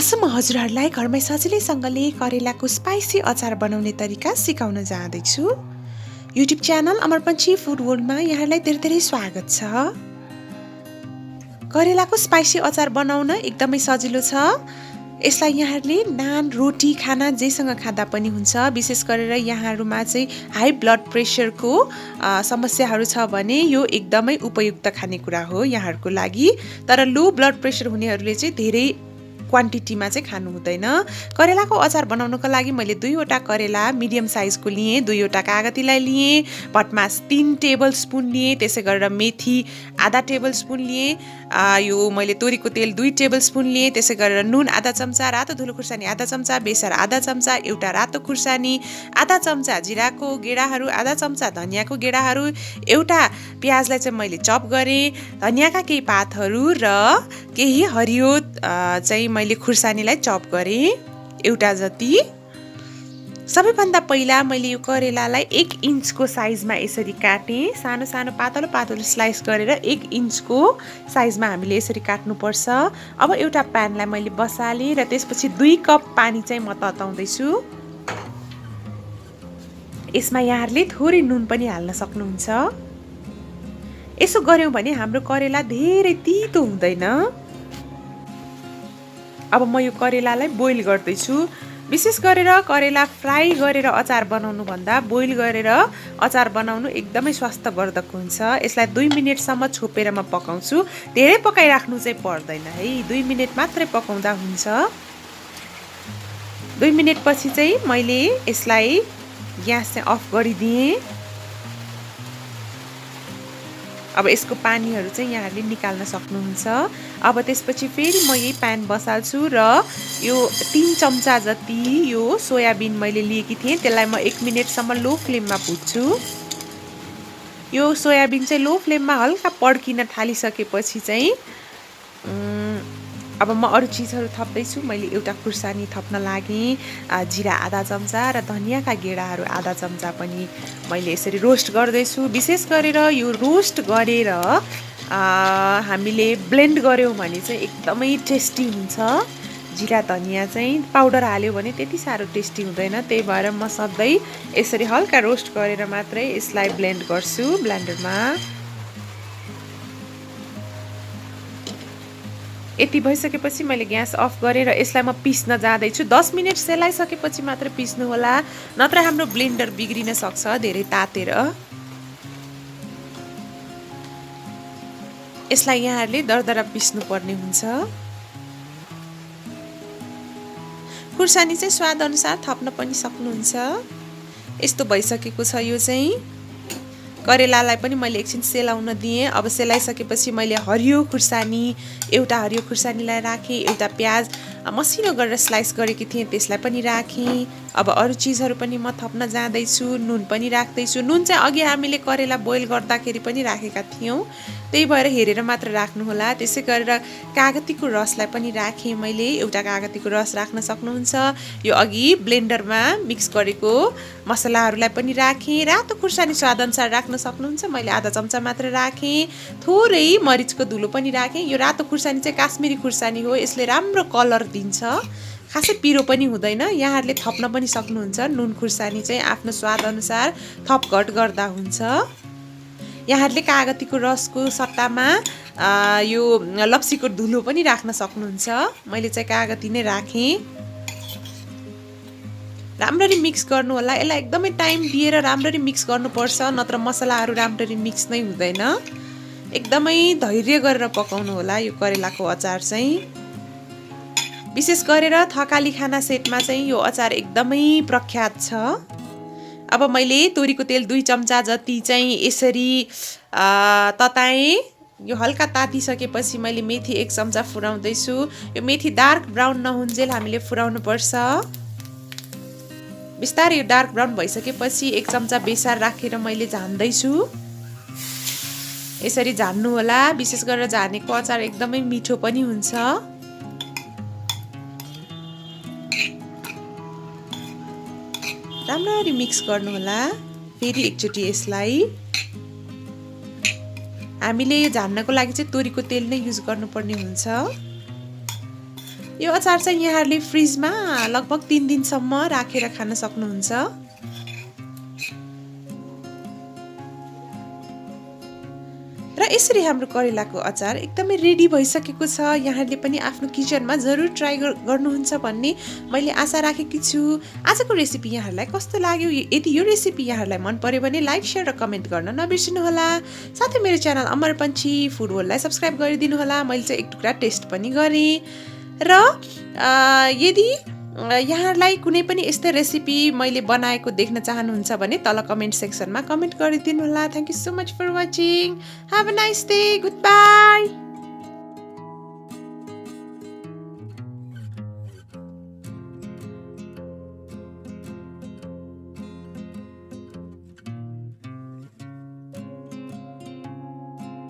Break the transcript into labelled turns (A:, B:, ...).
A: आज म हजुरहरूलाई घरमै सजिलैसँगले करेलाको स्पाइसी अचार बनाउने तरिका सिकाउन जाँदैछु। युट्युब च्यानल अमर पञ्ची फूड वर्ल्डमा यहाँलाई धेरै धेरै स्वागत छ। करेलाको स्पाइसी अचार बनाउन एकदमै सजिलो छ। यसलाई यहाँहरूले नान रोटी खाना जेसँग खाँदा पनि हुन्छ। विशेष गरेर यहाँहरूमा चाहिँ हाई ब्लड प्रेसरको समस्याहरू छ भने यो एकदमै उपयुक्त खानेकुरा हो यहाँहरूको लागि। तर लो ब्लड प्रेसर हुनेहरूले चाहिँ धेरै क्वान्टिटीमा चाहिँ खानु हुँदैन। करेलाको अचार बनाउनको लागि मैले 2वटा करेला मिडियम साइजको लिएँ, 2वटा कागतीलाई लिएँ, भटमास 3 टेबल स्पुन लिएँ, त्यसै गरेर मेथी आधा टेबल स्पुन लिएँ, यो मैले तोरीको तेल 2 टेबल स्पुन लिएँ, त्यसै गरेर नुन आधा चम्चा, रातो धुलो खुर्सानी आधा चम्चा, बेसार आधा चम्चा, एउटा रातो खुर्सानी, आधा चम्चा जिराको गेडाहरू, आधा चम्चा धनियाँको गेडाहरू, एउटा प्याजलाई चाहिँ मैले चप गरेँ, धनियाँका केही पातहरू र केही हरियो चाहिँ मैले खुर्सानीलाई चप गरेँ एउटा जति। सबैभन्दा पहिला मैले यो करेलालाई 1 इन्चको साइजमा यसरी काटेँ। सानो सानो पातलो पातलो स्लाइस गरेर 1 इन्चको साइजमा हामीले यसरी काट्नुपर्छ। अब एउटा प्यानलाई मैले बसालेँ र त्यसपछि 2 कप पानी चाहिँ म तताउँदैछु। यसमा यहाँहरूले थोरै नुन पनि हाल्न सक्नुहुन्छ। यसो गर्यौँ भने हाम्रो करेला धेरै तितो हुँदैन। अब म यो करेलालाई बोइल गर्दैछु। विशेष गरेर करेला फ्राई गरेर अचार बनाउनु भन्दा बोइल गरेर अचार बनाउनु एकदमै स्वास्थ्यवर्धक हुन्छ। यसलाई 2 मिनेटसम्म छोपेर म पकाउँछु। धेरै पकाइराख्नु चाहिँ पर्दैन है, 2 मिनेट मात्रै पकाउँदा हुन्छ। 2 मिनेटपछि चाहिँ मैले यसलाई ग्यास चाहिँ अफ गरिदिएँ। अब यसको पानीहरू चाहिँ यहाँहरूले निकाल्न सक्नुहुन्छ। अब त्यसपछि फेरि म यही प्यान बसाल्छु र यो 3 चम्चा जति यो सोयाबिन मैले लिएकी थिएँ, त्यसलाई म 1 मिनेटसम्म लो फ्लेममा भुट्छु। यो सोयाबिन चाहिँ लो फ्लेममा हल्का पड्किन थालिसकेपछि चाहिँ अब म अरू चिजहरू थप्दैछु। मैले एउटा खुर्सानी थप्न लागेँ, जिरा आधा चम्चा र धनियाँका गेडाहरू आधा चम्चा पनि मैले यसरी रोस्ट गर्दैछु। विशेष गरेर यो रोस्ट गरेर हामीले ब्लेन्ड गऱ्यौँ भने चाहिँ एकदमै टेस्टी हुन्छ। जिरा धनियाँ चाहिँ पाउडर हाल्यो भने त्यति साह्रो टेस्टी हुँदैन। त्यही भएर म सधैँ यसरी हल्का रोस्ट गरेर मात्रै यसलाई ब्लेन्ड गर्छु ब्लेन्डरमा। यति भइसकेपछि मैले ग्यास अफ गरेर यसलाई म पिस्न जाँदैछु। 10 मिनट सेलाइसकेपछि मात्र पिस्नु होला, नत्र हाम्रो ब्लेन्डर बिग्रिन सक्छ धेरै तातेर। यसलाई यहाँहरूले दरदरा पिस्नु पर्ने हुन्छ। खुर्सानी चाहिँ स्वाद अनुसार थप्न पनि सक्नुहुन्छ। यस्तो भइसकेको छ। यो चाहिँ करेलालाई पनि मैले एकछिन सेलाउन दिएँ। अब सेलाइसकेपछि मैले हरियो खुर्सानी, एउटा हरियो खुर्सानीलाई राखेँ, एउटा प्याज मसिनो गरेर स्लाइस गरेकी थिएँ त्यसलाई पनि राखेँ। अब अरू चिजहरू पनि म थप्न जाँदैछु। नुन पनि राख्दैछु। नुन चाहिँ अघि हामीले करेला बोइल गर्दाखेरि पनि राखेका थियौँ, त्यही भएर हेरेर मात्र राख्नुहोला। त्यसै गरेर कागतीको रसलाई पनि राखेँ मैले, एउटा कागतीको रस राख्न सक्नुहुन्छ। यो अघि ब्लेन्डरमा मिक्स गरेको मसलाहरूलाई पनि राखेँ। रातो खुर्सानी स्वादअनुसार राख्न सक्नुहुन्छ, मैले आधा चम्चा मात्र राखेँ। थोरै मरिचको धुलो पनि राखेँ। यो रातो खुर्सानी चाहिँ काश्मिरी खुर्सानी हो, यसले राम्रो कलर दिन्छ, खासै पिरो पनि हुँदैन। यहाँहरूले थप्न पनि सक्नुहुन्छ। नुन खुर्सानी चाहिँ आफ्नो स्वाद अनुसार थप घट गर्दा हुन्छ। यहाँहरूले कागतीको रसको सट्टामा यो लप्सीको धुलो पनि राख्न सक्नुहुन्छ। मैले चाहिँ कागती नै राखेँ। राम्ररी मिक्स गर्नु होला। यसलाई एकदमै टाइम दिएर राम्ररी मिक्स गर्नुपर्छ, नत्र मसलाहरू राम्ररी मिक्स नै हुँदैन। एकदमै धैर्य गरेर पकाउनु होला यो करेलाको अचार चाहिँ। विशेष गरेर थकाली खाना सेटमा चाहिँ यो अचार एकदमै प्रख्यात छ। अब मैले तोरीको तेल 2 चम्चा जति चाहिँ यसरी तताएँ। यो हल्का तातिसकेपछि मैले मेथी 1 चम्चा फुराउँदैछु। यो मेथी डार्क ब्राउन नहुन्जेल हामीले फुराउनु पर्छ। बिस्तारै यो डार्क ब्राउन भइसकेपछि 1 चम्चा बेसार राखेर मैले झान्दैछु। यसरी झान्नु होला। विशेष गरेर झानेको अचार एकदमै मिठो पनि हुन्छ। राम्ररी मिक्स गर्नु होला। फेरि एकचोटि यसलाई हामीले झान्नको लागि चाहिँ तोरीको तेल नै युज गर्नुपर्ने हुन्छ। यो अचार चाहिँ यहाँहरूले फ्रिजमा लगभग 3 दिनसम्म राखेर खान सक्नुहुन्छ। र यसरी हाम्रो करेलाको अचार एकदमै रेडी भइसकेको छ। यहाँहरूले पनि आफ्नो किचनमा जरुर ट्राई गर्नुहुन्छ भन्ने मैले आशा राखेकी छु। आजको रेसिपी यहाँहरूलाई कस्तो लाग्यो? यदि यो रेसिपी यहाँहरूलाई मन पर्यो भने लाइक, शेयर र कमेन्ट गर्न नबिर्सिनुहोला। साथै मेरो च्यानल अमर पन्छी फुड वर्ल्डलाई सब्स्क्राइब गरिदिनु होला। मैले चाहिँ एक टुक्रा टेस्ट पनि गरेँ। र यदि यहाँहरूलाई कुनै पनि यस्तो रेसिपी मैले बनाएको देख्न चाहनुहुन्छ भने तल कमेन्ट सेक्सनमा कमेन्ट गरिदिनु होला। Thank you so much for watching. Have a nice day. Goodbye.